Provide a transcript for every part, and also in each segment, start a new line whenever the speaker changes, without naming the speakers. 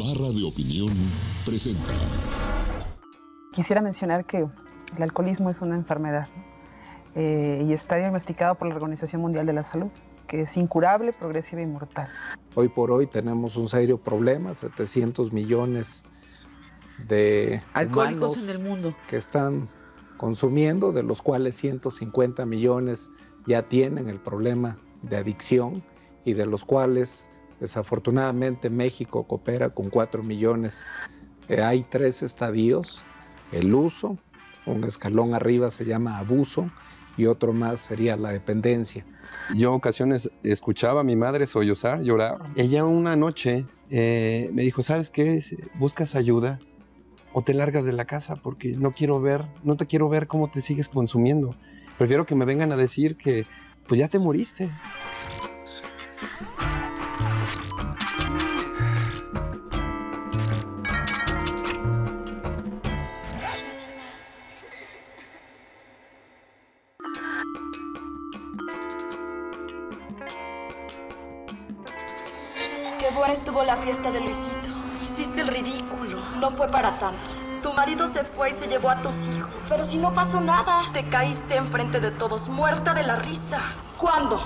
Barra de Opinión presenta.
Quisiera mencionar que el alcoholismo es una enfermedad, ¿no? Y está diagnosticado por la Organización Mundial de la Salud, que es incurable, progresiva y mortal.
Hoy por hoy tenemos un serio problema, 700 millones de
alcohólicos
humanos
en el mundo
que están consumiendo, de los cuales 150 millones ya tienen el problema de adicción y de los cuales desafortunadamente México coopera con 4 millones. Hay 3 estadios: el uso, un escalón arriba se llama abuso y otro más sería la dependencia.
Yo ocasiones escuchaba a mi madre sollozar, llorar. Ella una noche me dijo, ¿sabes qué? ¿Buscas ayuda o te largas de la casa? Porque no te quiero ver cómo te sigues consumiendo. Prefiero que me vengan a decir que pues ya te moriste.
Qué buena estuvo la fiesta de Luisito. Hiciste el ridículo. No fue para tanto. Tu marido se fue y se llevó a tus hijos. Pero si no pasó nada, te caíste enfrente de todos, muerta de la risa. ¿Cuándo?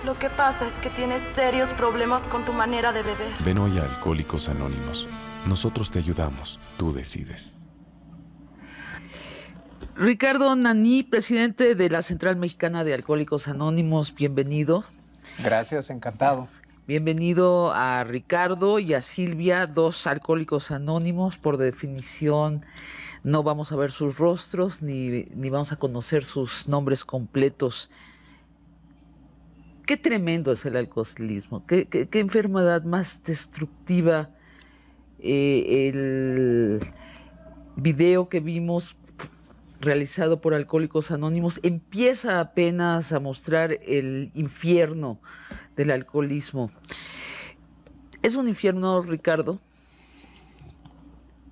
Lo que pasa es que tienes serios problemas con tu manera de beber.
Ven hoy a Alcohólicos Anónimos. Nosotros te ayudamos. Tú decides.
Ricardo Naní, presidente de la Central Mexicana de Alcohólicos Anónimos, bienvenido.
Gracias, encantado.
Bienvenido a Ricardo y a Silvia, 2 alcohólicos anónimos. Por definición, no vamos a ver sus rostros ni vamos a conocer sus nombres completos. Qué tremendo es el alcoholismo, qué enfermedad más destructiva. El video que vimos realizado por Alcohólicos Anónimos empieza apenas a mostrar el infierno del alcoholismo. ¿Es un infierno, Ricardo?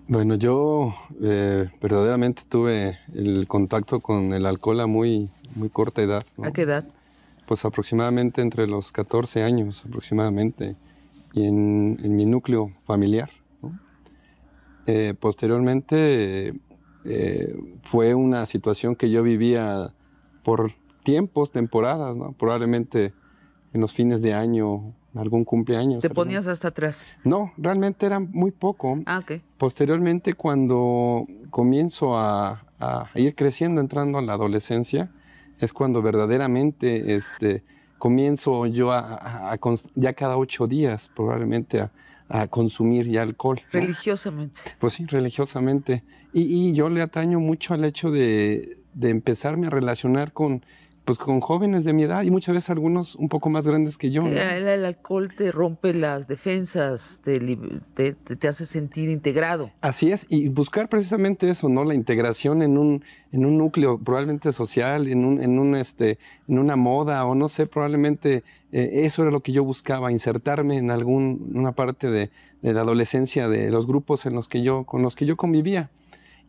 Bueno, yo verdaderamente tuve el contacto con el alcohol a muy corta edad, ¿no?
¿A qué edad?
Pues aproximadamente entre los 14 años aproximadamente, y en mi núcleo familiar, ¿no? Posteriormente fue una situación que yo vivía por temporadas, ¿no? Probablemente en los fines de año, algún cumpleaños.
¿Te ponías hasta atrás?
No, realmente era muy poco.
Ah, ok.
Posteriormente, cuando comienzo a ir creciendo, entrando a la adolescencia, es cuando verdaderamente comienzo yo ya cada 8 días probablemente a consumir ya alcohol, ¿no?
Religiosamente.
Pues sí, religiosamente. Y yo le ataño mucho al hecho de empezarme a relacionar con jóvenes de mi edad y muchas veces algunos un poco más grandes que yo, ¿no?
El alcohol te rompe las defensas, te hace sentir integrado.
Así es, y buscar precisamente eso, ¿no? La integración en un núcleo probablemente social, en una moda, o no sé, probablemente eso era lo que yo buscaba, insertarme en una parte de la adolescencia, de los grupos con los que yo convivía.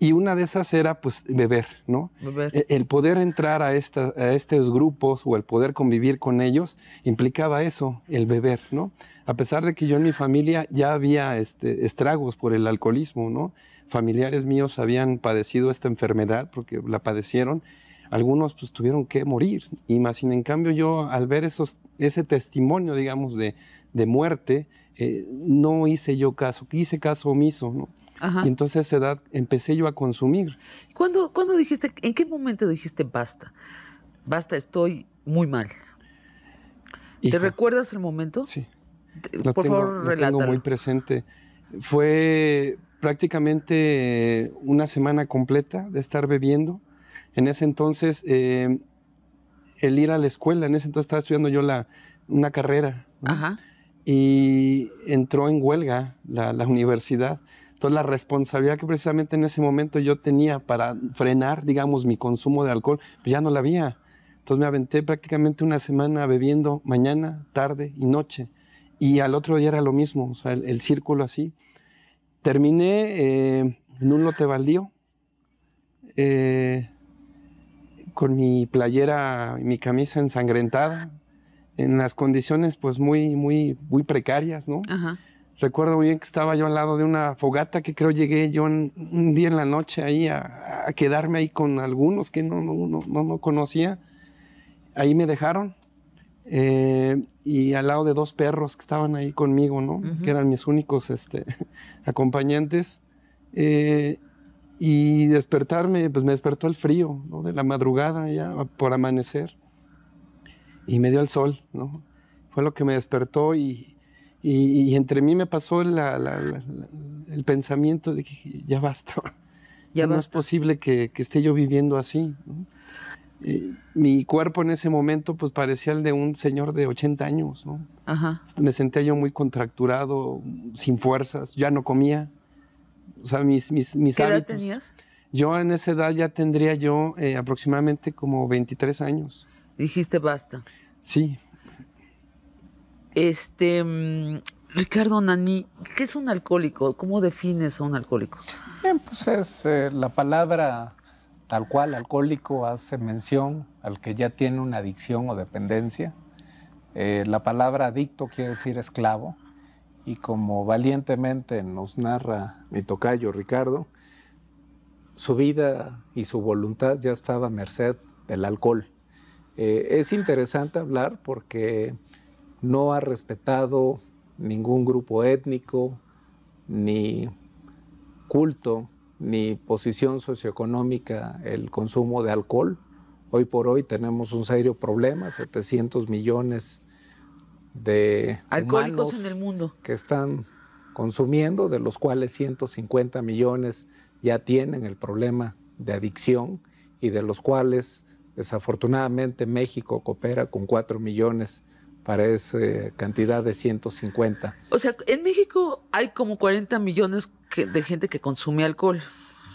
Y una de esas era, pues, beber, ¿no?
Beber.
El poder entrar a estos grupos o el poder convivir con ellos implicaba eso, el beber, ¿no? A pesar de que yo en mi familia ya había estragos por el alcoholismo, ¿no? Familiares míos habían padecido esta enfermedad porque la padecieron. Algunos, pues, tuvieron que morir. Y más sin en cambio yo, al ver ese testimonio, digamos, de muerte, no hice yo caso, hice caso omiso, ¿no?
Ajá.
Y entonces a esa edad empecé yo a consumir.
¿Cuándo dijiste, en qué momento dijiste basta? Basta, estoy muy mal.
Hijo,
¿Te recuerdas el momento?
Sí.
Por favor,
lo tengo muy presente. Fue prácticamente una semana completa de estar bebiendo. En ese entonces, el ir a la escuela, en ese entonces estaba estudiando yo una carrera, ¿no?
Ajá.
Y entró en huelga la universidad. Entonces, la responsabilidad que precisamente en ese momento yo tenía para frenar, digamos, mi consumo de alcohol, pues ya no la había. Entonces, me aventé prácticamente una semana bebiendo mañana, tarde y noche. Y al otro día era lo mismo, o sea, el círculo así. Terminé en un lote baldío, con mi playera y mi camisa ensangrentada, en las condiciones pues muy precarias, ¿no?
Ajá.
Recuerdo muy bien que estaba yo al lado de una fogata que creo llegué yo un día en la noche ahí a quedarme ahí con algunos que no conocía. Ahí me dejaron y al lado de 2 perros que estaban ahí conmigo, ¿no? Que eran mis únicos acompañantes. Y despertarme, pues me despertó el frío, ¿no? De la madrugada ya por amanecer. Y me dio el sol, ¿no? Fue lo que me despertó y entre mí me pasó el pensamiento de que ya basta. Ya no es posible que esté yo viviendo así, ¿no? Mi cuerpo en ese momento pues parecía el de un señor de 80 años, ¿no? Ajá. Me sentía yo muy contracturado, sin fuerzas, ya no comía. O sea, mis
¿Qué edad
hábitos.
tenías?
Yo en esa edad ya tendría yo aproximadamente como 23 años.
Dijiste basta.
Sí.
Ricardo Nani, ¿qué es un alcohólico? ¿Cómo defines a un alcohólico?
Bien, pues es la palabra tal cual, alcohólico, hace mención al que ya tiene una adicción o dependencia. La palabra adicto quiere decir esclavo. Y como valientemente nos narra mi tocayo Ricardo, su vida y su voluntad ya estaba a merced del alcohol. Es interesante hablar porque no ha respetado ningún grupo étnico, ni culto, ni posición socioeconómica el consumo de alcohol. Hoy por hoy tenemos un serio problema, 700 millones de
alcohólicos
humanos
en el mundo
que están consumiendo, de los cuales 150 millones ya tienen el problema de adicción y de los cuales desafortunadamente México coopera con 4 millones para esa cantidad de 150.
O sea, en México hay como 40 millones de gente que consume alcohol,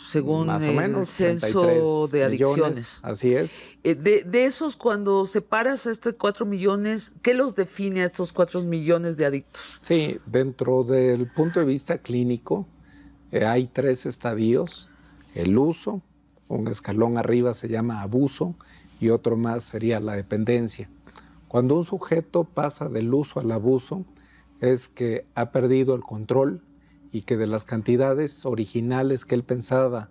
según
más o menos,
el censo de adicciones.
Millones, así es.
De esos, cuando separas a estos 4 millones, ¿qué los define a estos 4 millones de adictos?
Sí, dentro del punto de vista clínico hay 3 estadios. El uso, un escalón arriba se llama abuso y otro más sería la dependencia. Cuando un sujeto pasa del uso al abuso, es que ha perdido el control y que de las cantidades originales que él pensaba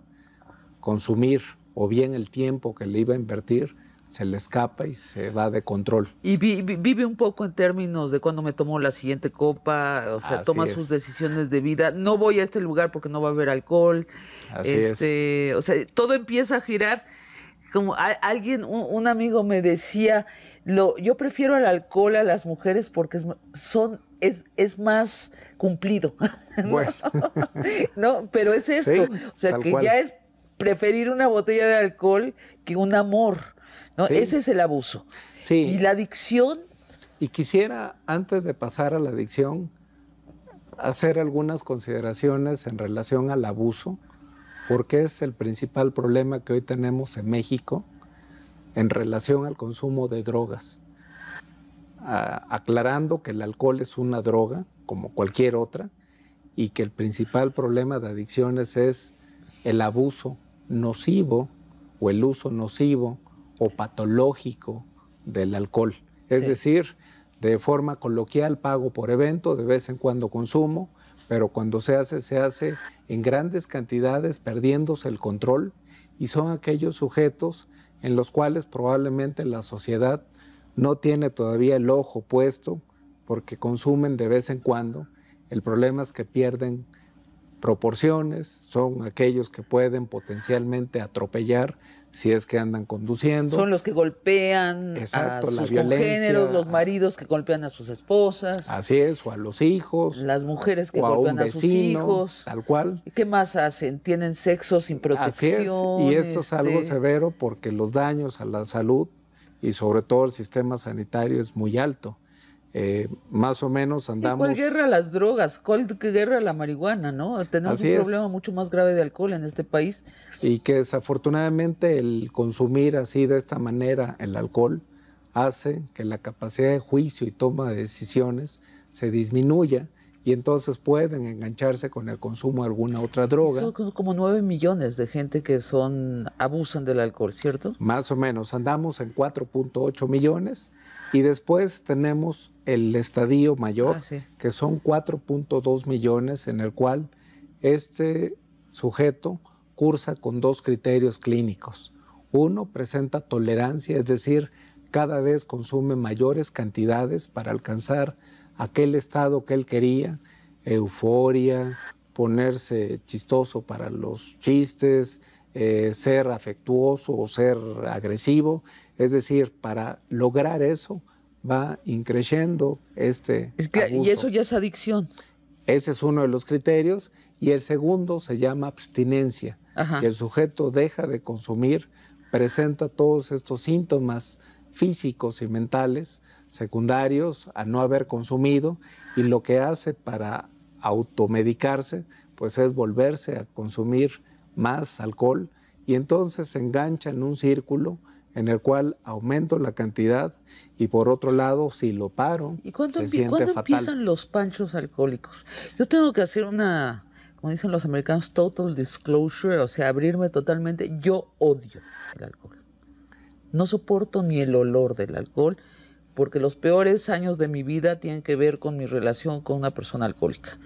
consumir o bien el tiempo que le iba a invertir, se le escapa y se va de control.
Y vive un poco en términos de cuándo me tomo la siguiente copa, o sea, toma sus decisiones de vida. No voy a este lugar porque no va a haber alcohol.
Así es.
O sea, todo empieza a girar. Como un amigo me decía, yo prefiero el alcohol a las mujeres porque es más cumplido.
Bueno.
No, pero es esto.
Sí,
o sea, que
cual.
ya es preferir una botella de alcohol que un amor, ¿no?
Sí.
Ese es el abuso.
Sí.
Y la adicción.
Y quisiera, antes de pasar a la adicción, hacer algunas consideraciones en relación al abuso, porque es el principal problema que hoy tenemos en México en relación al consumo de drogas. Aclarando que el alcohol es una droga, como cualquier otra, y que el principal problema de adicciones es el abuso nocivo o el uso nocivo o patológico del alcohol. Es decir, de forma coloquial pago por evento, de vez en cuando consumo, pero cuando se hace en grandes cantidades, perdiéndose el control, y son aquellos sujetos en los cuales probablemente la sociedad no tiene todavía el ojo puesto porque consumen de vez en cuando. El problema es que pierden proporciones, son aquellos que pueden potencialmente atropellar si es que andan conduciendo.
Son los que golpean
Exacto,
a
la
sus
violencia,
congéneros, los maridos que golpean a sus esposas.
Así es, o a los hijos.
Las mujeres que
o
golpean
a un
a sus
vecino,
hijos.
Tal cual.
¿Y qué más hacen? Tienen sexo sin protección.
Así es, y esto es algo severo porque los daños a la salud y sobre todo el sistema sanitario es muy alto. Más o menos andamos...
¿Cuál guerra a las drogas? ¿Cuál guerra a la marihuana? ¿No? Tenemos un problema mucho más grave de alcohol en este país.
Y que desafortunadamente el consumir así de esta manera el alcohol hace que la capacidad de juicio y toma de decisiones se disminuya y entonces pueden engancharse con el consumo de alguna otra droga.
Son como 9 millones de gente que abusan del alcohol, ¿cierto?
Más o menos, andamos en 4.8 millones Y después tenemos el estadio mayor,
sí.
que son 4.2 millones, en el cual este sujeto cursa con 2 criterios clínicos. Uno, presenta tolerancia, es decir, cada vez consume mayores cantidades para alcanzar aquel estado que él quería, euforia, ponerse chistoso para los chistes, ser afectuoso o ser agresivo. Es decir, para lograr eso va increciendo este abuso.
Y eso ya es adicción.
Ese es uno de los criterios. Y el segundo se llama abstinencia.
Ajá.
Si el sujeto deja de consumir, presenta todos estos síntomas físicos y mentales secundarios a no haber consumido, y lo que hace para automedicarse pues es volverse a consumir más alcohol, y entonces se engancha en un círculo en el cual aumento la cantidad y por otro lado, si lo paro,
¿Y cuándo,
se siente
¿cuándo
fatal.
empiezan los panchos alcohólicos? Yo tengo que hacer una, como dicen los americanos, total disclosure, o sea, abrirme totalmente. Yo odio el alcohol. No soporto ni el olor del alcohol, porque los peores años de mi vida tienen que ver con mi relación con una persona alcohólica.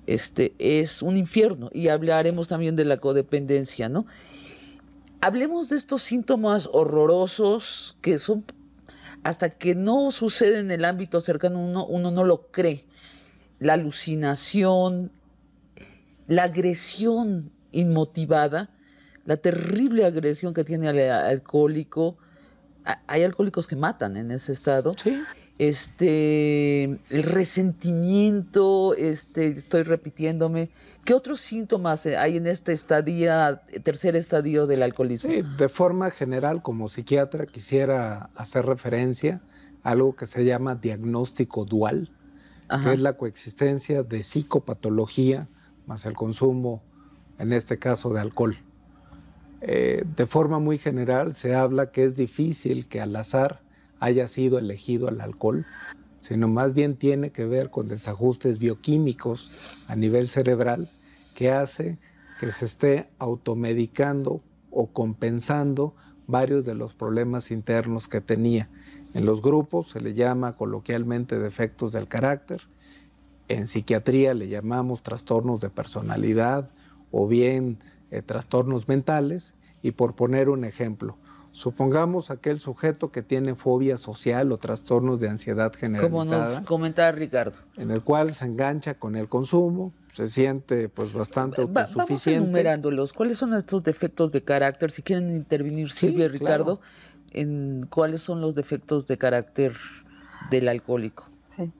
Es un infierno, y hablaremos también de la codependencia, ¿no? Hablemos de estos síntomas horrorosos que son, hasta que no sucede en el ámbito cercano, uno no lo cree. La alucinación, la agresión inmotivada, la terrible agresión que tiene el alcohólico. Hay alcohólicos que matan en ese estado.
Sí.
El resentimiento, estoy repitiéndome. ¿Qué otros síntomas hay en este tercer estadio del alcoholismo?
Sí, de forma general, como psiquiatra, quisiera hacer referencia a algo que se llama diagnóstico dual,
Ajá.
que es la coexistencia de psicopatología más el consumo, en este caso, de alcohol. De forma muy general se habla que es difícil que al azar haya sido elegido el alcohol, sino más bien tiene que ver con desajustes bioquímicos a nivel cerebral que hace que se esté automedicando o compensando varios de los problemas internos que tenía. En los grupos se le llama coloquialmente defectos del carácter, en psiquiatría le llamamos trastornos de personalidad o bien trastornos mentales, y por poner un ejemplo, supongamos aquel sujeto que tiene fobia social o trastornos de ansiedad generalizada.
Como nos comentaba Ricardo.
En el cual se engancha con el consumo, se siente pues bastante autosuficiente.
Vamos enumerándolos. ¿Cuáles son estos defectos de carácter? Si quieren intervenir Silvia y Ricardo,
claro.
En cuáles son los defectos de carácter del alcohólico.
Sí.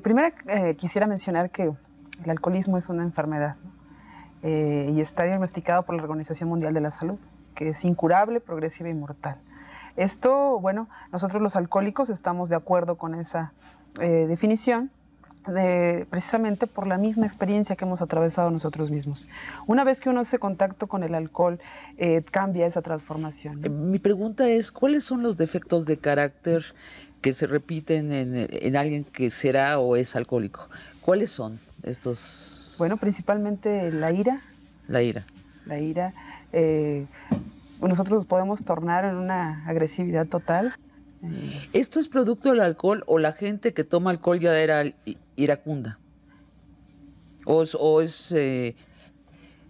Primero quisiera mencionar que el alcoholismo es una enfermedad, ¿no? Y está diagnosticado por la Organización Mundial de la Salud, que es incurable, progresiva y mortal. Esto, bueno, nosotros los alcohólicos estamos de acuerdo con esa definición, precisamente por la misma experiencia que hemos atravesado nosotros mismos. Una vez que uno hace contacto con el alcohol, cambia esa transformación, ¿no?
Mi pregunta es, ¿cuáles son los defectos de carácter que se repiten en alguien que será o es alcohólico? ¿Cuáles son estos?
Bueno, principalmente la ira.
La ira.
La ira. Nosotros nos podemos tornar en una agresividad total.
¿Esto es producto del alcohol o la gente que toma alcohol ya era iracunda? ¿O es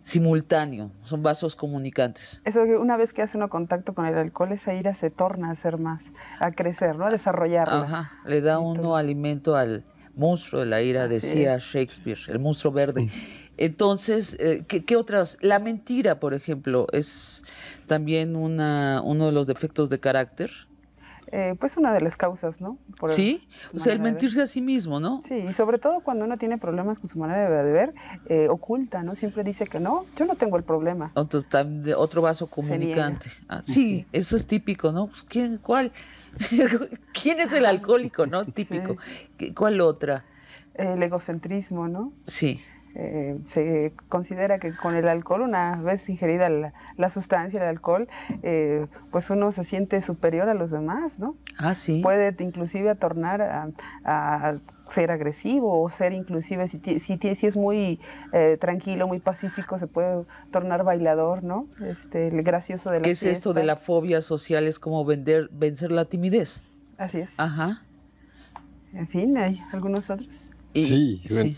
simultáneo? ¿Son vasos comunicantes?
Eso, una vez que hace uno contacto con el alcohol, esa ira se torna a ser más, a crecer, ¿no? A desarrollarla.
Ajá, le da uno alimento al monstruo de la ira,
Así
decía
es.
Shakespeare, el monstruo verde. Entonces, ¿qué otras? La mentira, por ejemplo, es también uno de los defectos de carácter.
Pues una de las causas, ¿no?
Sí, o sea, el
manera de ver.
mentirse a sí mismo, ¿no?
Sí, y sobre todo cuando uno tiene problemas con su manera de ver, oculta, ¿no? Siempre dice que no, yo no tengo el problema.
Otro vaso comunicante. Sí, eso es típico, ¿no? Pues, ¿cuál? ¿Quién es el alcohólico, no? Típico. Sí. ¿Cuál otra?
El egocentrismo, ¿no?
Sí.
Se considera que con el alcohol, una vez ingerida la sustancia, el alcohol, pues uno se siente superior a los demás, ¿no?
Ah, sí.
Puede inclusive tornar a ser agresivo o ser inclusive, si es muy tranquilo, muy pacífico, se puede tornar bailador, ¿no? El gracioso de la
¿Qué
fiesta.
es esto de la fobia social? Es como vencer la timidez.
Así es.
Ajá.
En fin, ¿hay algunos otros?
Sí, bueno,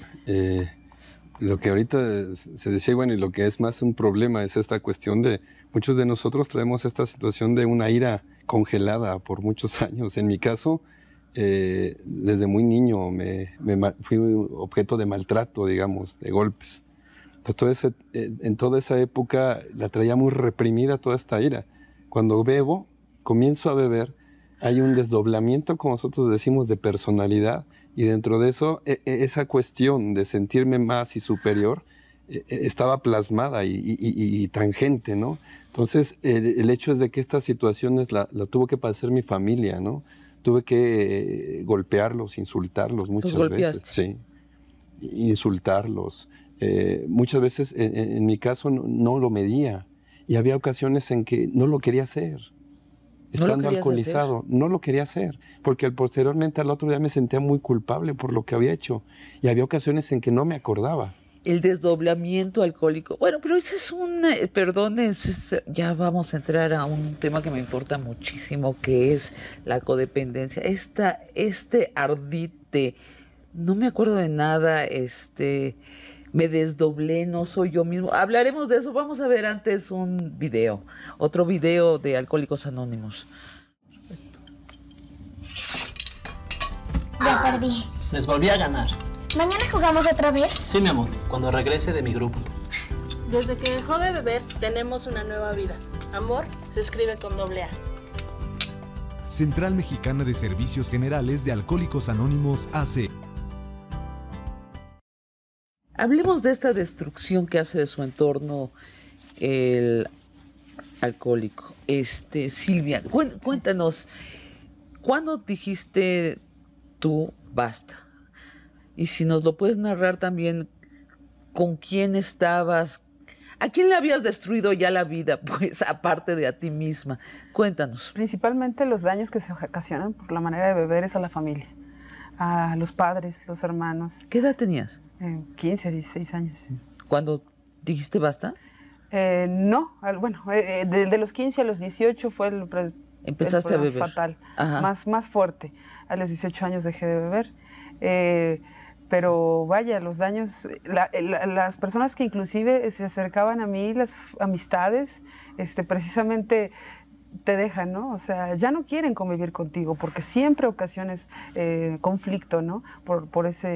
lo que ahorita se decía, bueno, y lo que es más un problema es esta cuestión de muchos de nosotros traemos esta situación de una ira congelada por muchos años. En mi caso, desde muy niño fui objeto de maltrato, digamos, de golpes. Entonces, en toda esa época la traía muy reprimida toda esta ira. Cuando comienzo a beber, hay un desdoblamiento, como nosotros decimos, de personalidad, y dentro de eso, esa cuestión de sentirme más y superior estaba plasmada y tangente, ¿no? Entonces, el hecho es de que estas situaciones la tuvo que padecer mi familia, ¿no? Tuve que golpearlos, insultarlos muchas veces. Sí, insultarlos. Muchas veces, en mi caso, no lo medía, y había ocasiones en que no lo quería hacer. Estando alcoholizado, no lo quería hacer, porque posteriormente al otro día me sentía muy culpable por lo que había hecho, y había ocasiones en que no me acordaba.
El desdoblamiento alcohólico. Bueno, pero ese es ya vamos a entrar a un tema que me importa muchísimo, que es la codependencia. Este ardite, no me acuerdo de nada, me desdoblé, no soy yo mismo. Hablaremos de eso. Vamos a ver antes otro video de Alcohólicos Anónimos.
Ya perdí.
Les volví a ganar.
¿Mañana jugamos otra vez?
Sí, mi amor, cuando regrese de mi grupo.
Desde que dejó de beber, tenemos una nueva vida. Amor se escribe con doble A.
Central Mexicana de Servicios Generales de Alcohólicos Anónimos AC.
Hablemos de esta destrucción que hace de su entorno el alcohólico. Silvia, cuéntanos, ¿cuándo dijiste tú basta? Y si nos lo puedes narrar también, ¿con quién estabas? ¿A quién le habías destruido ya la vida, pues, aparte de a ti misma? Cuéntanos.
Principalmente los daños que se ocasionan por la manera de beber es a la familia, a los padres, los hermanos.
¿Qué edad tenías?
15, 16 años.
¿Cuándo dijiste basta?
No, de los 15 a los 18 fue
Empezaste a beber.
Fatal, más fuerte. A los 18 años dejé de beber. Pero vaya, los daños, las personas que inclusive se acercaban a mí, las amistades, precisamente te dejan, ¿no? O sea, ya no quieren convivir contigo porque siempre ocasiones conflicto, ¿no? Por esa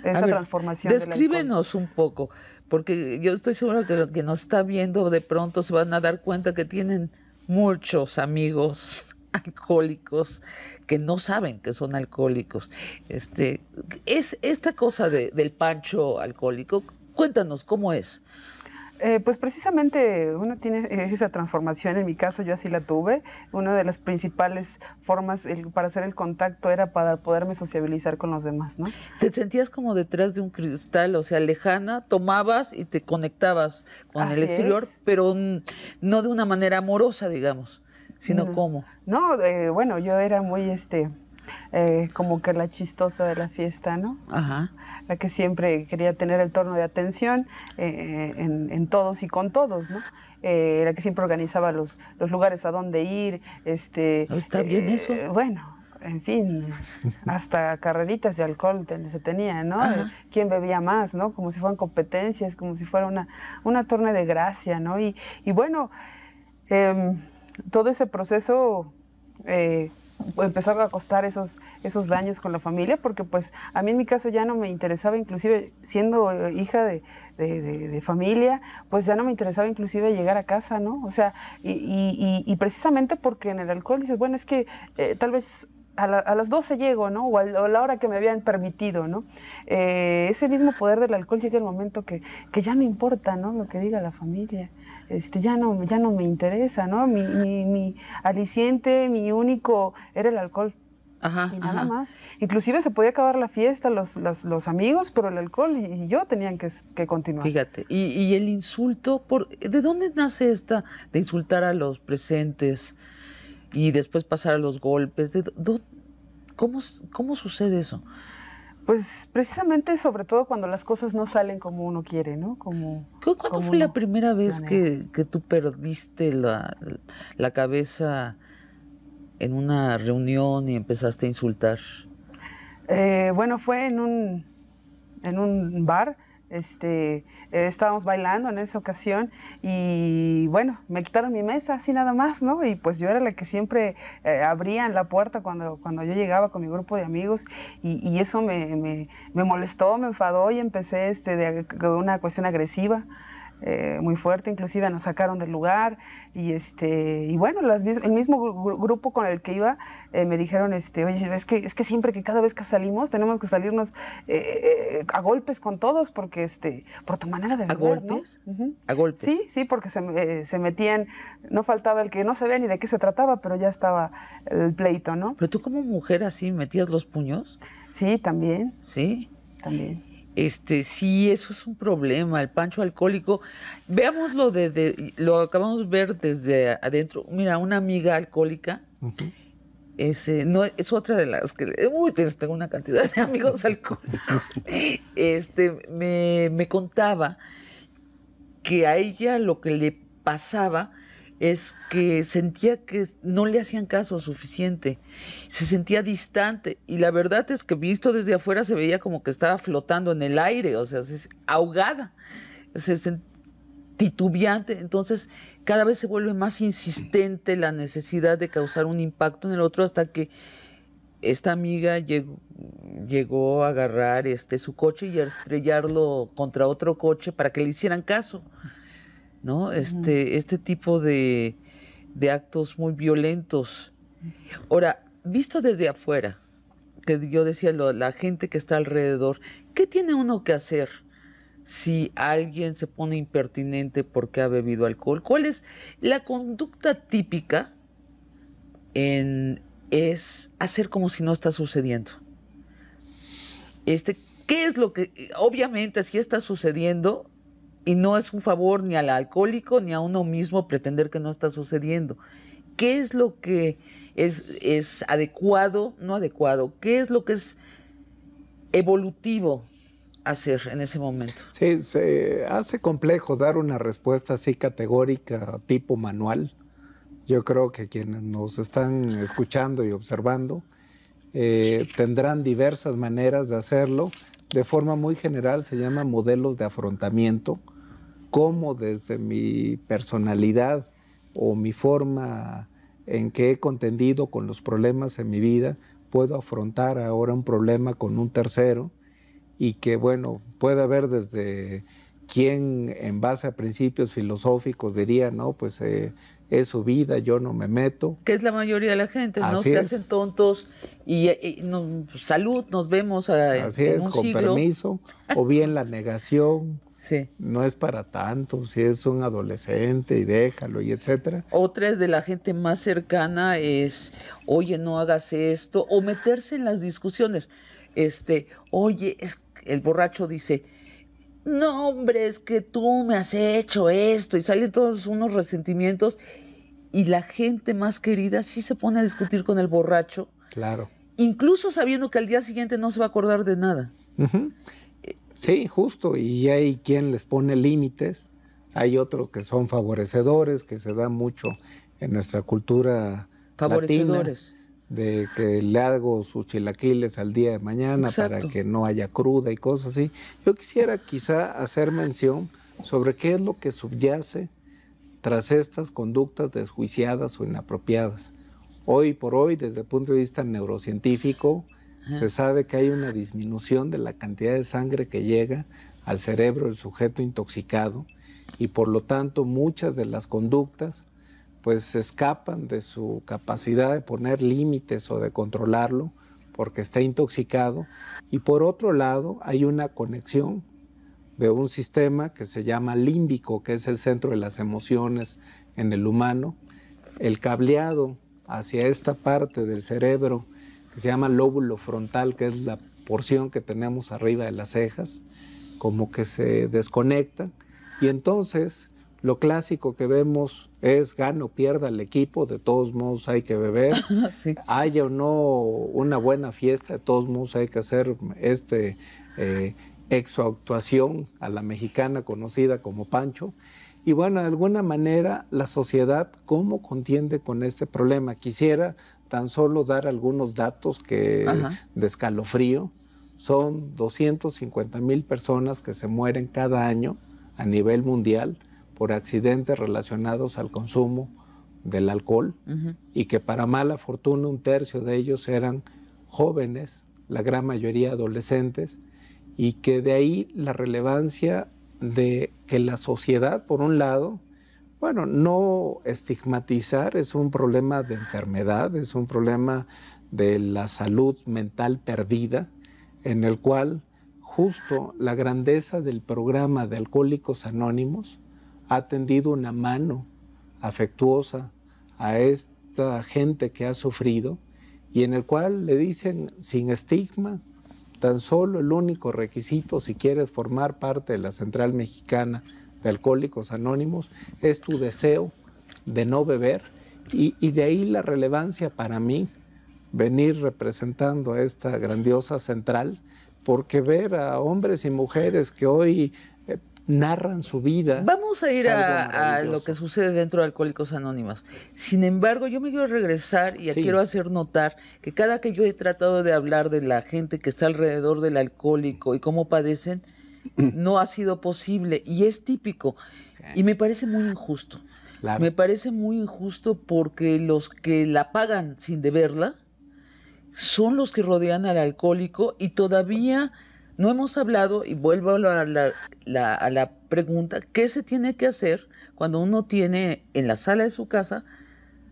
transformación.
Descríbenos un poco, porque yo estoy segura que lo que nos está viendo de pronto se van a dar cuenta que tienen muchos amigos alcohólicos que no saben que son alcohólicos. Es esta cosa del pancho alcohólico, cuéntanos cómo es.
Pues precisamente uno tiene esa transformación, en mi caso yo así la tuve. Una de las principales formas para hacer el contacto era para poderme sociabilizar con los demás, ¿no?
Te sentías como detrás de un cristal, o sea, lejana, tomabas y te conectabas con el exterior, pero no de una manera amorosa, digamos, sino ¿cómo?
No, bueno, yo era muy como que la chistosa de la fiesta, ¿no?
Ajá.
La que siempre quería tener el torno de atención en todos y con todos, ¿no? La que siempre organizaba los lugares a dónde ir.
¿Está bien eso?
Bueno, en fin, hasta carreritas de alcohol se tenían, ¿no? ¿Quién bebía más, no? Como si fueran competencias, como si fuera una torne de gracia, ¿no? Y bueno, todo ese proceso empezó a costar esos daños con la familia, porque pues a mí en mi caso ya no me interesaba, inclusive siendo hija de familia, pues ya no me interesaba inclusive llegar a casa, ¿no? O sea, y precisamente porque en el alcohol dices, bueno, es que tal vez a las 12 llego, ¿no? O a la hora que me habían permitido, ¿no? Ese mismo poder del alcohol llega el momento que ya no importa, ¿no? Lo que diga la familia. Ya no me interesa, ¿no? Mi aliciente, mi único, era el alcohol. Y nada más. Inclusive se podía acabar la fiesta, los amigos, pero el alcohol y yo tenían que continuar.
Fíjate, y el insulto, ¿de dónde nace esta de insultar a los presentes y después pasar a los golpes? ¿Cómo sucede eso?
Pues precisamente, sobre todo cuando las cosas no salen como uno quiere, ¿no?
¿Cuándo fue la primera vez que tú perdiste la cabeza en una reunión y empezaste a insultar?
Bueno, fue en un bar. Estábamos bailando en esa ocasión y bueno, me quitaron mi mesa así nada más, ¿no? Y pues yo era la que siempre abrían la puerta cuando yo llegaba con mi grupo de amigos y eso me molestó, me enfadó y empecé una cuestión agresiva. Muy fuerte, inclusive nos sacaron del lugar y bueno, el mismo grupo con el que iba me dijeron, oye, es que siempre que cada vez que salimos tenemos que salirnos a golpes con todos porque por tu manera de beber,
¿A golpes?
¿no? Uh-huh.
¿A golpes?
Sí, porque se metían, no faltaba el que no sabía ni de qué se trataba, pero ya estaba el pleito, ¿no?
¿Pero tú como mujer así metías los puños?
Sí, también.
¿Sí?
También.
Sí, eso es un problema, el pancho alcohólico. Veámoslo lo acabamos de ver desde adentro. Mira, una amiga alcohólica, no, es otra de las que... tengo una cantidad de amigos alcohólicos. Me contaba que a ella lo que le pasaba es que sentía que no le hacían caso suficiente, se sentía distante y la verdad es que visto desde afuera se veía como que estaba flotando en el aire, o sea, ahogada, titubeante, entonces cada vez se vuelve más insistente la necesidad de causar un impacto en el otro hasta que esta amiga llegó a agarrar su coche y a estrellarlo contra otro coche para que le hicieran caso. ¿No? Este tipo de actos muy violentos. Ahora, visto desde afuera, que yo decía, la gente que está alrededor, ¿qué tiene uno que hacer si alguien se pone impertinente porque ha bebido alcohol? ¿Cuál es la conducta típica? Es hacer como si no está sucediendo. ¿Qué es lo que, obviamente, si está sucediendo? Y no es un favor ni al alcohólico ni a uno mismo pretender que no está sucediendo. ¿Qué es lo que es adecuado, no adecuado? ¿Qué es lo que es evolutivo hacer en ese momento?
Sí, se hace complejo dar una respuesta así categórica, tipo manual. Yo creo que quienes nos están escuchando y observando tendrán diversas maneras de hacerlo. De forma muy general se llama modelos de afrontamiento. Cómo desde mi personalidad o mi forma en que he contendido con los problemas en mi vida, puedo afrontar ahora un problema con un tercero y que, bueno, puede haber desde quien en base a principios filosóficos diría, no, pues es su vida, yo no me meto.
Que es la mayoría de la gente, ¿no?
Así
se
es.
hacen tontos y salud, nos vemos
Así
en
es,
un
con
siglo.
permiso, o bien la negación.
Sí.
No es para tanto, si es un adolescente y déjalo y etcétera.
Otra es de la gente más cercana es, oye, no hagas esto, o meterse en las discusiones. Oye, el borracho dice, no, hombre, es que tú me has hecho esto, y salen todos unos resentimientos, y la gente más querida sí se pone a discutir con el borracho.
Claro.
Incluso sabiendo que al día siguiente no se va a acordar de nada.
Uh-huh. Sí, justo, y hay quien les pone límites, hay otros que son favorecedores, que se da mucho en nuestra cultura
favorecedores
latina, de que le hago sus chilaquiles al día de mañana. Exacto. Para que no haya cruda y cosas así. Yo quisiera quizá hacer mención sobre qué es lo que subyace tras estas conductas desjuiciadas o inapropiadas. Hoy por hoy, desde el punto de vista neurocientífico, se sabe que hay una disminución de la cantidad de sangre que llega al cerebro del sujeto intoxicado y por lo tanto muchas de las conductas pues se escapan de su capacidad de poner límites o de controlarlo porque está intoxicado. Y por otro lado hay una conexión de un sistema que se llama límbico, que es el centro de las emociones en el humano. El cableado hacia esta parte del cerebro que se llama lóbulo frontal, que es la porción que tenemos arriba de las cejas, como que se desconectan. Y entonces lo clásico que vemos es gana o pierda el equipo, de todos modos hay que beber. Sí. Haya o no una buena fiesta, de todos modos hay que hacer exoactuación a la mexicana conocida como Pancho. Y bueno, de alguna manera la sociedad, ¿cómo contiende con este problema? Quisiera tan solo dar algunos datos que de escalofrío. Son 250,000 personas que se mueren cada año a nivel mundial por accidentes relacionados al consumo del alcohol, y que para mala fortuna 1/3 de ellos eran jóvenes, la gran mayoría adolescentes, y que de ahí la relevancia de que la sociedad, por un lado, bueno, no estigmatizar, es un problema de enfermedad, es un problema de la salud mental perdida, en el cual justo la grandeza del programa de Alcohólicos Anónimos ha tendido una mano afectuosa a esta gente que ha sufrido, y en el cual le dicen sin estigma, tan solo el único requisito si quieres formar parte de la Central Mexicana de Alcohólicos Anónimos es tu deseo de no beber, y de ahí la relevancia para mí venir representando a esta grandiosa central, porque ver a hombres y mujeres que hoy narran su vida.
Vamos a ir a lo que sucede dentro de Alcohólicos Anónimos. Sin embargo, yo me quiero regresar y quiero hacer notar que cada que yo he tratado de hablar de la gente que está alrededor del alcohólico y cómo padecen, no ha sido posible, y es típico. Y me parece muy injusto. Claro. Me parece muy injusto porque los que la pagan sin deberla son los que rodean al alcohólico, y todavía no hemos hablado, y vuelvo a la pregunta, ¿qué se tiene que hacer cuando uno tiene en la sala de su casa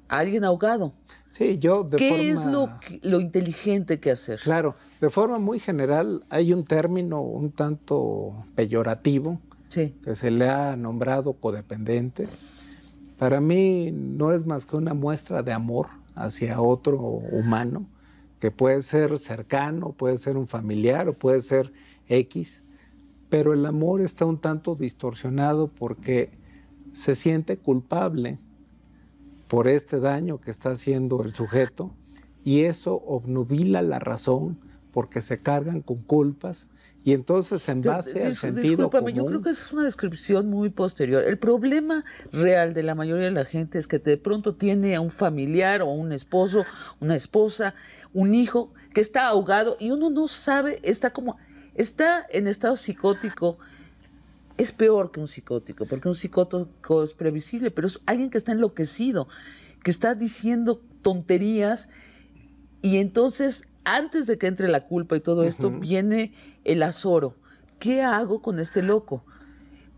a alguien ahogado?
Sí,
¿Qué es lo inteligente que hacer?
Claro, de forma muy general hay un término un tanto peyorativo que se le ha nombrado codependiente. Para mí no es más que una muestra de amor hacia otro humano, que puede ser cercano, puede ser un familiar o puede ser X, pero el amor está un tanto distorsionado porque se siente culpable por este daño que está haciendo el sujeto, y eso obnubila la razón porque se cargan con culpas, y entonces en base al sentido común...
Yo creo que esa es una descripción muy posterior. El problema real de la mayoría de la gente es que de pronto tiene a un familiar o un esposo, una esposa, un hijo que está ahogado y uno no sabe, está en estado psicótico. Es peor que un psicótico, porque un psicótico es previsible, pero es alguien que está enloquecido, que está diciendo tonterías, y entonces antes de que entre la culpa y todo esto, viene el azoro. ¿Qué hago con este loco?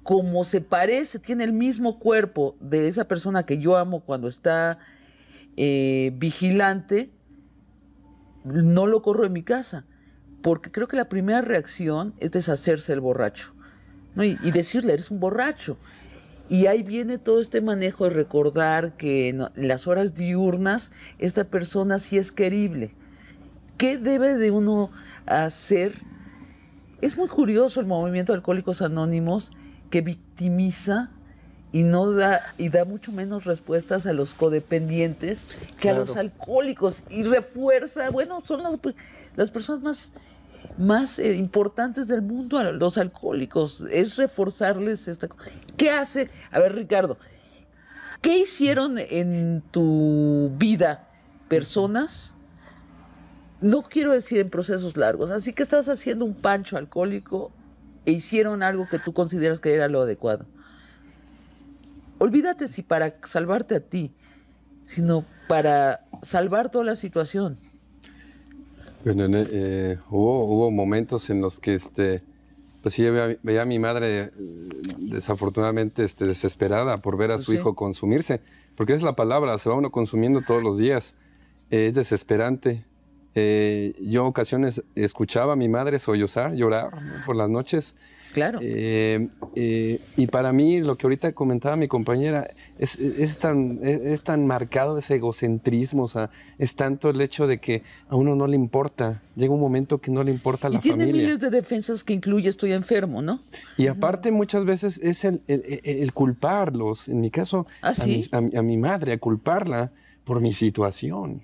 Como se parece, tiene el mismo cuerpo de esa persona que yo amo cuando está vigilante, no lo corro en mi casa, porque creo que la primera reacción es deshacerse del borracho, ¿no? Y decirle, eres un borracho. Y ahí viene todo este manejo de recordar que en las horas diurnas esta persona sí es querible. ¿Qué debe de uno hacer? Es muy curioso el movimiento de Alcohólicos Anónimos, que victimiza y da mucho menos respuestas a los codependientes que a los alcohólicos, y refuerza, son las personas más importantes del mundo, a los alcohólicos, es reforzarles esta cosa. ¿Qué hace? A ver, Ricardo, ¿qué hicieron en tu vida personas? No quiero decir en procesos largos, así que estabas haciendo un pancho alcohólico e hicieron algo que tú consideras que era lo adecuado. Olvídate si para salvarte a ti, sino para salvar toda la situación.
Bueno, hubo momentos en los que pues sí, veía a mi madre desafortunadamente desesperada por ver a su hijo consumirse, porque esa es la palabra, se va uno consumiendo todos los días, es desesperante. Yo ocasiones escuchaba a mi madre sollozar, llorar, ¿no?, por las noches.
Claro.
Y para mí, lo que ahorita comentaba mi compañera, es tan marcado ese egocentrismo, o sea, es tanto el hecho de que a uno no le importa, llega un momento que no le importa la familia.
Y tiene miles de defensas que incluye estoy enfermo, ¿no?
Y aparte muchas veces es el culparlos, en mi caso, a mi madre, a culparla por mi situación.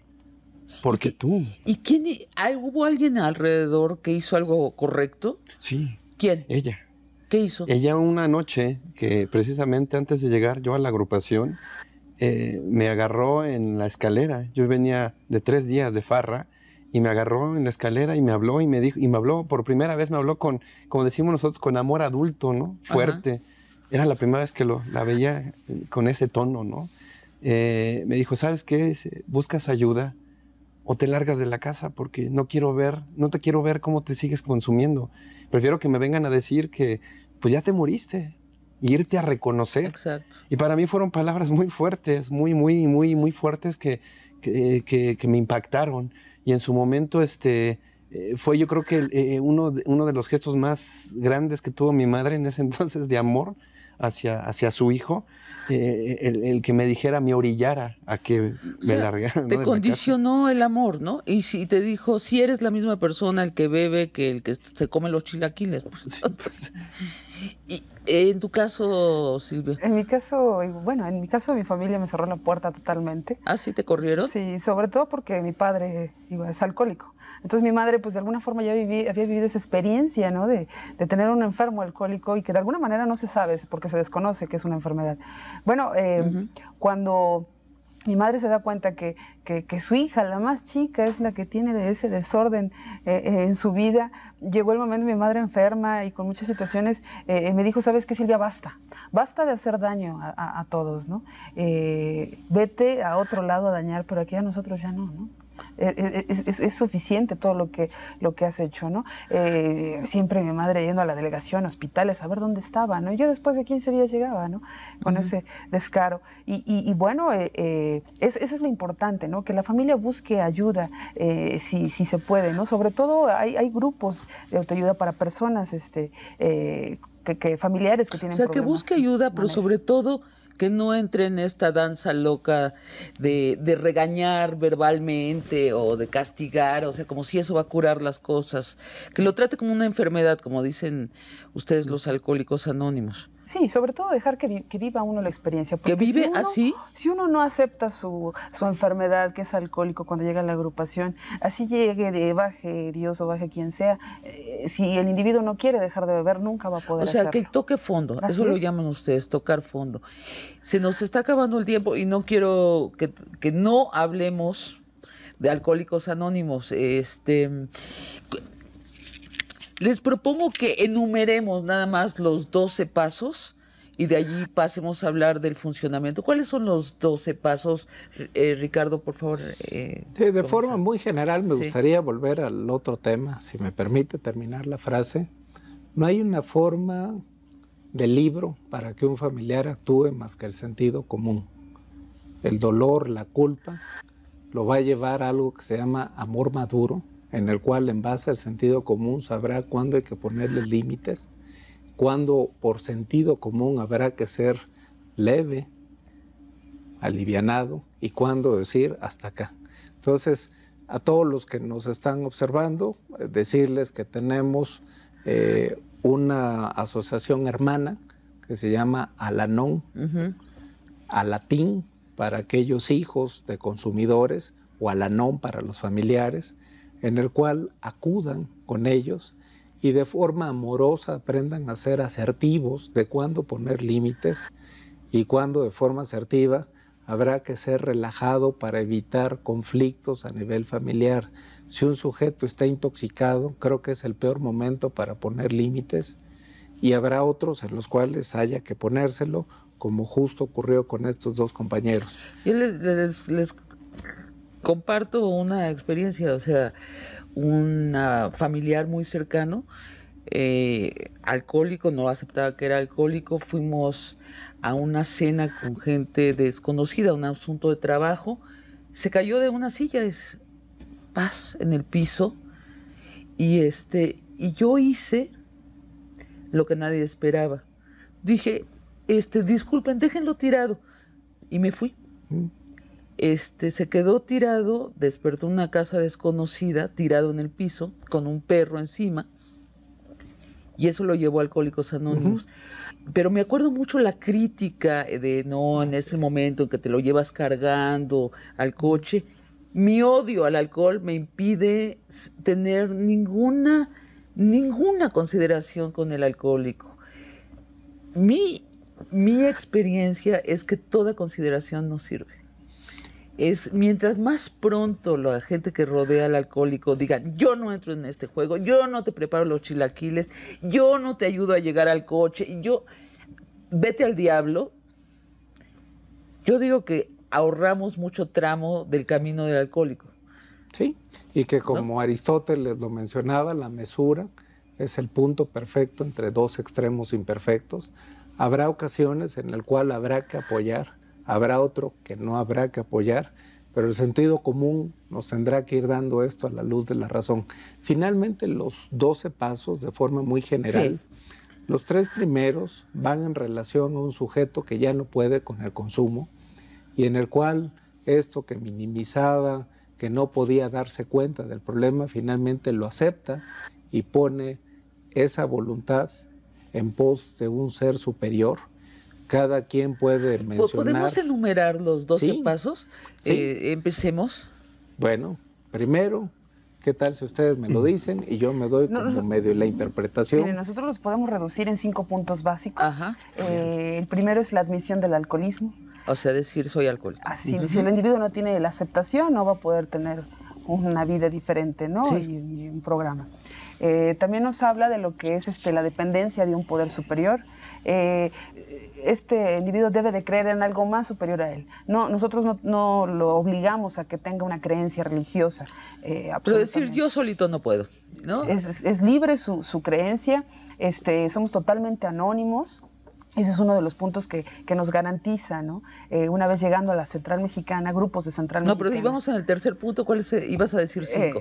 Porque tú.
¿Y hubo alguien alrededor que hizo algo correcto?
Sí.
¿Quién?
Ella.
¿Qué hizo?
Ella una noche, que precisamente antes de llegar yo a la agrupación, me agarró en la escalera. Yo venía de 3 días de farra y me agarró en la escalera y me habló y me dijo, y me habló, por primera vez me habló con, como decimos nosotros, con amor adulto, ¿no? Fuerte. Ajá. Era la primera vez que la veía con ese tono, ¿no? Me dijo, ¿sabes qué? ¿Buscas ayuda o te largas de la casa? Porque no te quiero ver cómo te sigues consumiendo. Prefiero que me vengan a decir que pues ya te moriste. Y irte a reconocer.
Exacto.
Y para mí fueron palabras muy fuertes, muy fuertes que me impactaron. Y en su momento fue, yo creo que uno de los gestos más grandes que tuvo mi madre en ese entonces de amor hacia su hijo, el que me dijera, me orillara a que me largara.
Te condicionó el amor, ¿no? Y si te dijo, si eres la misma persona el que bebe que el que se come los chilaquiles. Sí, pues. Y en tu caso, Silvia.
En mi caso, mi familia me cerró la puerta totalmente.
¿Ah, sí te corrieron?
Sí, sobre todo porque mi padre es alcohólico. Entonces mi madre, pues de alguna forma ya había vivido esa experiencia, ¿no? De tener un enfermo alcohólico y que de alguna manera no se sabe porque se desconoce que es una enfermedad. Bueno, cuando mi madre se da cuenta que su hija, la más chica, es la que tiene ese desorden en su vida. Llegó el momento, mi madre enferma y con muchas situaciones, me dijo, ¿sabes qué, Silvia? Basta de hacer daño a todos, ¿no? Vete a otro lado a dañar, pero aquí a nosotros ya no, ¿no? Es suficiente todo lo que has hecho, ¿no? Siempre mi madre yendo a la delegación, hospitales, a ver dónde estaba, ¿no? Yo después de 15 días llegaba, ¿no? Con ese descaro. Y bueno, eso es lo importante, ¿no? Que la familia busque ayuda si se puede, ¿no? Sobre todo hay grupos de autoayuda para personas, familiares que tienen problemas.
O sea, que busque ayuda, pero sobre todo que no entre en esta danza loca de regañar verbalmente o de castigar, o sea, como si eso va a curar las cosas. Que lo trate como una enfermedad, como dicen ustedes los alcohólicos anónimos.
Sí, sobre todo dejar que viva uno la experiencia.
¿Que vive así?
Si uno no acepta su enfermedad, que es alcohólico, cuando llega a la agrupación, así baje Dios o baje quien sea, si el individuo no quiere dejar de beber, nunca va a poder hacerlo.
O sea, que toque fondo, eso lo llaman ustedes, tocar fondo. Se nos está acabando el tiempo y no quiero que no hablemos de Alcohólicos Anónimos. Les propongo que enumeremos nada más los 12 pasos y de allí pasemos a hablar del funcionamiento. ¿Cuáles son los 12 pasos, Ricardo, por favor?
Sí, de forma muy general me gustaría volver al otro tema, si me permite terminar la frase. No hay una forma de libro para que un familiar actúe más que el sentido común. El dolor, la culpa, lo va a llevar a algo que se llama amor maduro, en el cual en base al sentido común sabrá cuándo hay que ponerle límites, cuándo por sentido común habrá que ser leve, alivianado y cuándo decir hasta acá. Entonces, a todos los que nos están observando, decirles que tenemos una asociación hermana que se llama Al-Anon, Alatín para aquellos hijos de consumidores o Al-Anon para los familiares, en el cual acudan con ellos y de forma amorosa aprendan a ser asertivos de cuándo poner límites y cuándo de forma asertiva habrá que ser relajado para evitar conflictos a nivel familiar. Si un sujeto está intoxicado, creo que es el peor momento para poner límites y habrá otros en los cuales haya que ponérselo, como justo ocurrió con estos dos compañeros.
Yo les comparto una experiencia, o sea, un familiar muy cercano, alcohólico, no aceptaba que era alcohólico, fuimos a una cena con gente desconocida, un asunto de trabajo, se cayó de una silla, paz en el piso, y yo hice lo que nadie esperaba. Dije, disculpen, déjenlo tirado, y me fui. Se quedó tirado, despertó en una casa desconocida, tirado en el piso, con un perro encima, y eso lo llevó a Alcohólicos Anónimos. Pero me acuerdo mucho la crítica en ese momento en que te lo llevas cargando al coche. Mi odio al alcohol me impide tener ninguna consideración con el alcohólico. Mi mi experiencia es que toda consideración no sirve. Mientras más pronto la gente que rodea al alcohólico digan, yo no entro en este juego, yo no te preparo los chilaquiles, yo no te ayudo a llegar al coche, vete al diablo. Yo digo que ahorramos mucho tramo del camino del alcohólico.
Sí, y que como Aristóteles lo mencionaba, la mesura es el punto perfecto entre dos extremos imperfectos. Habrá ocasiones en las cuales habrá que apoyar, habrá otro que no habrá que apoyar, pero el sentido común nos tendrá que ir dando esto a la luz de la razón. Finalmente, los 12 pasos, de forma muy general, los 3 primeros van en relación a un sujeto que ya no puede con el consumo y en el cual esto que minimizaba, que no podía darse cuenta del problema, finalmente lo acepta y pone esa voluntad en pos de un ser superior. Cada quien puede mencionar...
¿Podemos enumerar los 12 pasos?
Sí.
Empecemos.
Bueno, primero, ¿qué tal si ustedes me lo dicen y yo me doy como medio la interpretación?
Miren, nosotros los podemos reducir en 5 puntos básicos. El primero es la admisión del alcoholismo.
O sea, decir soy alcohólico.
Si el individuo no tiene la aceptación, no va a poder tener una vida diferente, ¿no? Y un programa. También nos habla de lo que es la dependencia de un poder superior. Este individuo debe de creer en algo más superior a él. Nosotros no lo obligamos a que tenga una creencia religiosa.
Pero decir yo solito no puedo, ¿no?
Es libre su creencia, somos totalmente anónimos. Ese es uno de los puntos que nos garantiza, ¿no? Una vez llegando a la Central Mexicana, grupos de Central Mexicana.
No, pero íbamos en el tercer punto, ¿cuál ibas a decir 5?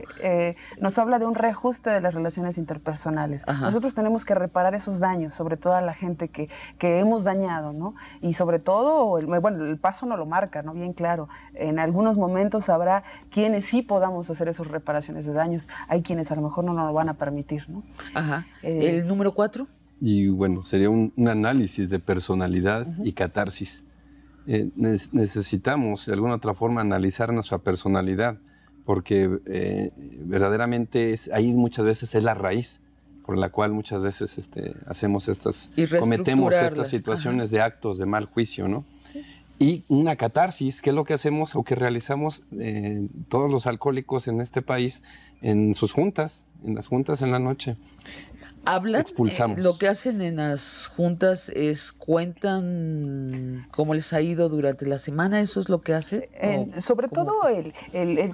Nos habla de un reajuste de las relaciones interpersonales. Nosotros tenemos que reparar esos daños, sobre todo a la gente que hemos dañado, ¿no? Y sobre todo, el paso no lo marca, ¿no? Bien claro. En algunos momentos habrá quienes sí podamos hacer esas reparaciones de daños. Hay quienes a lo mejor no nos lo van a permitir, ¿no?
¿El número 4?
Y bueno, sería un análisis de personalidad y catarsis. Necesitamos de alguna otra forma analizar nuestra personalidad, porque verdaderamente ahí muchas veces es la raíz por la cual muchas veces cometemos estas situaciones de actos de mal juicio, ¿no? Y una catarsis, que es lo que hacemos o que realizamos todos los alcohólicos en este país en sus juntas, en las juntas en la noche.
Hablan,
expulsamos.
Lo que hacen en las juntas es cuentan cómo les ha ido durante la semana, ¿eso es lo que hace?
Sobre todo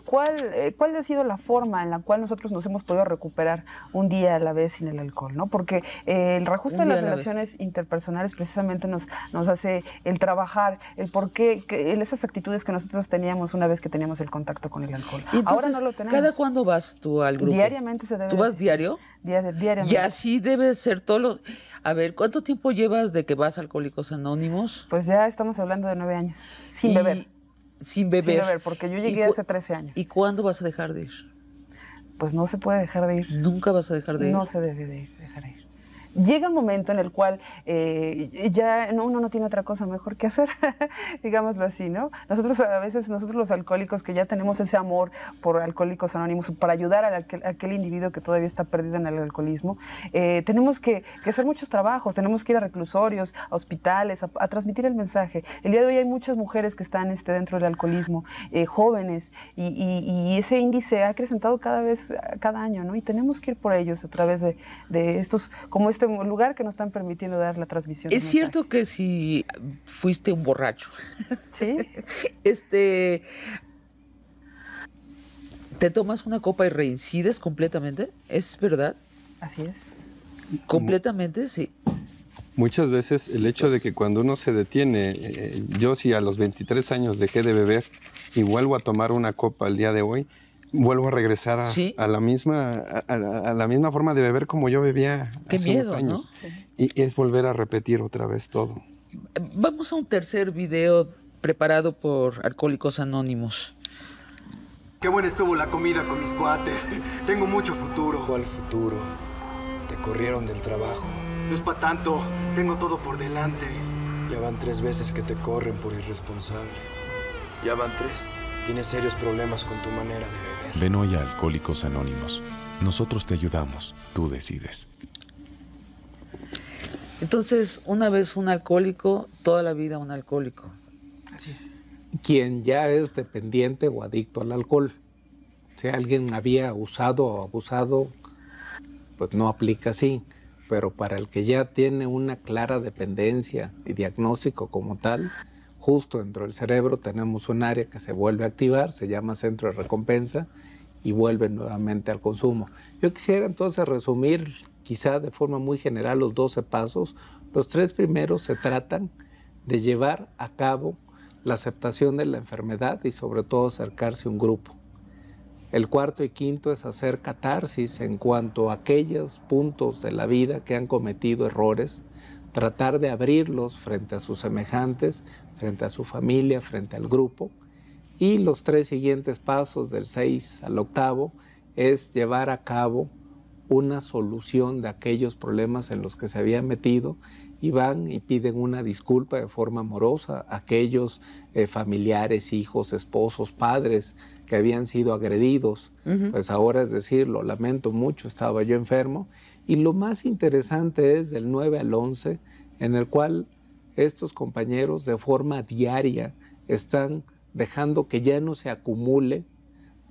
cuál ha sido la forma en la cual nosotros nos hemos podido recuperar un día a la vez sin el alcohol, ¿no? Porque el reajuste de las relaciones interpersonales precisamente nos hace el trabajar, el por qué, esas actitudes que nosotros teníamos una vez que teníamos el contacto con el alcohol.
Y entonces,
ahora no lo tenemos.
¿cada cuándo vas tú al grupo?
Diariamente se debe.
¿Tú vas diario?
Diariamente.
Y así debe ser todo lo... A ver, ¿cuánto tiempo llevas de que vas a Alcohólicos Anónimos?
Pues ya estamos hablando de 9 años, sin beber.
Sin beber.
Sin beber, porque yo llegué hace 13 años.
¿Y cuándo vas a dejar de ir?
Pues no se puede dejar de ir.
¿Nunca vas a dejar de ir?
No se debe de dejar de ir. Llega un momento en el cual ya uno no tiene otra cosa mejor que hacer, digámoslo así, ¿no? Nosotros los alcohólicos que ya tenemos ese amor por Alcohólicos Anónimos, para ayudar a aquel individuo que todavía está perdido en el alcoholismo, tenemos que hacer muchos trabajos, tenemos que ir a reclusorios, a hospitales, a transmitir el mensaje. El día de hoy hay muchas mujeres que están dentro del alcoholismo, jóvenes, y ese índice ha acrecentado cada año, ¿no? Y tenemos que ir por ellos a través de estos, como este lugar que nos están permitiendo dar la transmisión.
Es cierto que si fuiste un borracho,
¿sí?
¿Te tomas una copa y reincides completamente? ¿Es verdad?
Así es.
¿Completamente? Sí.
Muchas veces el hecho de que cuando uno se detiene, yo si a los 23 años dejé de beber y vuelvo a tomar una copa el día de hoy, vuelvo a regresar a la misma forma de beber como yo bebía hace unos años. ¿No? Y es volver a repetir otra vez todo.
Vamos a un tercer video preparado por Alcohólicos Anónimos.
Qué buena estuvo la comida con mis cuates. Tengo mucho futuro.
¿Cuál futuro? Te corrieron del trabajo.
No es para tanto. Tengo todo por delante.
Ya van 3 veces que te corren por irresponsable.
¿Ya van 3?
Tienes serios problemas con tu manera de beber.
Ven hoy a Alcohólicos Anónimos. Nosotros te ayudamos. Tú decides.
Entonces, una vez un alcohólico, toda la vida un alcohólico.
Así es.
Quien ya es dependiente o adicto al alcohol. Si alguien había usado o abusado, pues no aplica así. Pero para el que ya tiene una clara dependencia y diagnóstico como tal, justo dentro del cerebro tenemos un área que se vuelve a activar, se llama centro de recompensa y vuelve nuevamente al consumo. Yo quisiera entonces resumir, quizá de forma muy general, los 12 pasos. Los 3 primeros se tratan de llevar a cabo la aceptación de la enfermedad y sobre todo acercarse a un grupo. El 4 y 5 es hacer catarsis en cuanto a aquellos puntos de la vida que han cometido errores, tratar de abrirlos frente a sus semejantes, frente a su familia, frente al grupo. Y los 3 siguientes pasos, del 6 al 8, es llevar a cabo una solución de aquellos problemas en los que se habían metido y van y piden una disculpa de forma amorosa a aquellos familiares, hijos, esposos, padres que habían sido agredidos. Pues ahora es decir, lo lamento mucho, estaba yo enfermo. Y lo más interesante es del 9 al 11, en el cual estos compañeros de forma diaria están dejando que ya no se acumule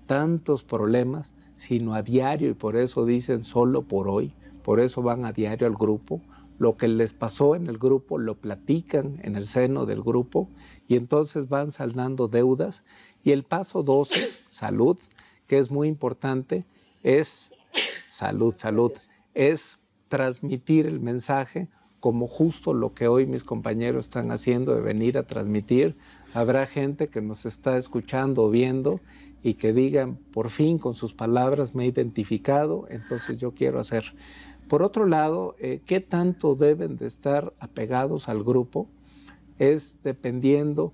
tantos problemas, sino a diario, y por eso dicen solo por hoy, por eso van a diario al grupo. Lo que les pasó en el grupo lo platican en el seno del grupo y entonces van saldando deudas. Y el paso 12, salud, que es muy importante, es salud, es transmitir el mensaje como justo lo que hoy mis compañeros están haciendo de venir a transmitir. Habrá gente que nos está escuchando o viendo y que digan, por fin con sus palabras me he identificado, entonces yo quiero hacer. Por otro lado, ¿qué tanto deben de estar apegados al grupo? Es dependiendo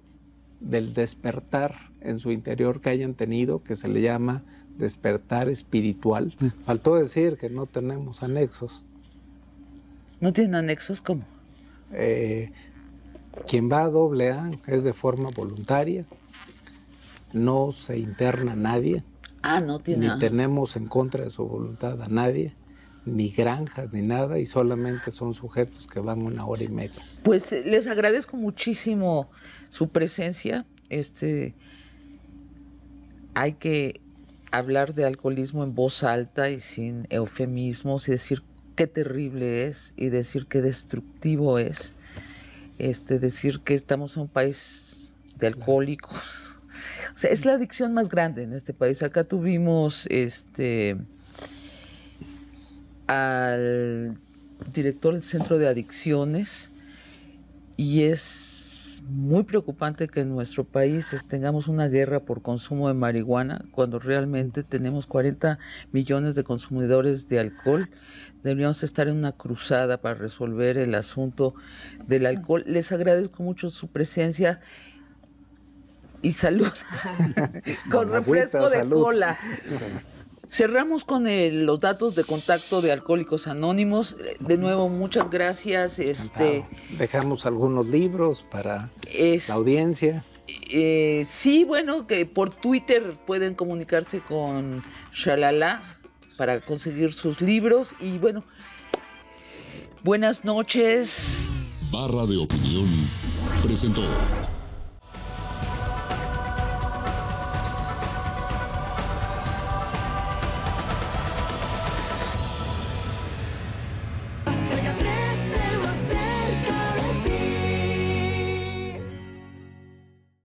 del despertar en su interior que hayan tenido, que se le llama despertar espiritual. Faltó decir que no tenemos anexos.
¿No tienen anexos? ¿Cómo?
Quien va a AA es de forma voluntaria, no se interna a nadie,
no tiene,
ni tenemos en contra de su voluntad a nadie, ni granjas, ni nada, y solamente son sujetos que van 1 hora y media.
Pues les agradezco muchísimo su presencia. Hay que hablar de alcoholismo en voz alta y sin eufemismos y decir qué terrible es y decir qué destructivo es. Decir que estamos en un país de alcohólicos. O sea, es la adicción más grande en este país. Acá tuvimos al director del Centro de Adicciones y es muy preocupante que en nuestro país tengamos una guerra por consumo de marihuana cuando realmente tenemos 40 millones de consumidores de alcohol. Deberíamos estar en una cruzada para resolver el asunto del alcohol. Les agradezco mucho su presencia y salud con refresco de cola. Cerramos con los datos de contacto de Alcohólicos Anónimos. De nuevo, muchas gracias.
Dejamos algunos libros para la audiencia.
Sí, bueno, que por Twitter pueden comunicarse con Shalala para conseguir sus libros. Y bueno, buenas noches.
Barra de Opinión presentó